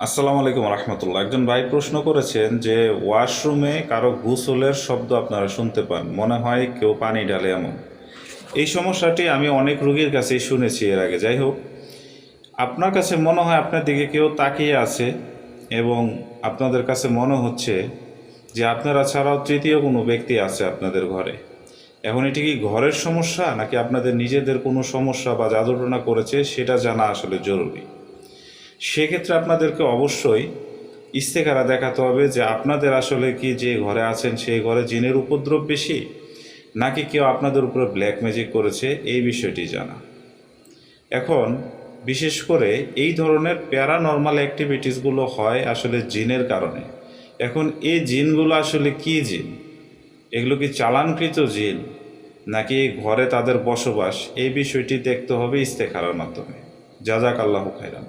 আসসালামু আলাইকুম রহমতুল্লাহ। একজন ভাই প্রশ্ন করেছেন যে ওয়াশরুমে কারো গোসলের শব্দ আপনারা শুনতে পান, মনে হয় কেউ পানি ঢালে এমন। এই সমস্যাটি আমি অনেক রোগীর কাছেই শুনেছি এর আগে। যাই হোক, আপনার কাছে মনে হয় আপনার দিকে কেউ তাকিয়ে আছে এবং আপনাদের কাছে মনে হচ্ছে যে আপনারা ছাড়াও তৃতীয় কোনো ব্যক্তি আছে আপনাদের ঘরে। এখন এটি কি ঘরের সমস্যা নাকি আপনাদের নিজেদের কোনো সমস্যা বা জাদুটনা করেছে সেটা জানা আসলে জরুরি। সেক্ষেত্রে আপনাদেরকে অবশ্যই ইস্তেখারা দেখাতে হবে যে আপনাদের আসলে কি যে ঘরে আছেন সেই ঘরে জিনের উপদ্রব বেশি, নাকি কেউ আপনাদের উপরে ব্ল্যাক ম্যাজিক করেছে, এই বিষয়টি জানা। এখন বিশেষ করে এই ধরনের প্যারানর্মাল অ্যাক্টিভিটিসগুলো হয় আসলে জিনের কারণে। এখন এই জিনগুলো আসলে কি জিন, এগুলো কি চালানকৃত জিন নাকি ঘরে তাদের বসবাস, এই বিষয়টি দেখতে হবে ইস্তেখারার মাধ্যমে। জাযাকাল্লাহু খাইরান।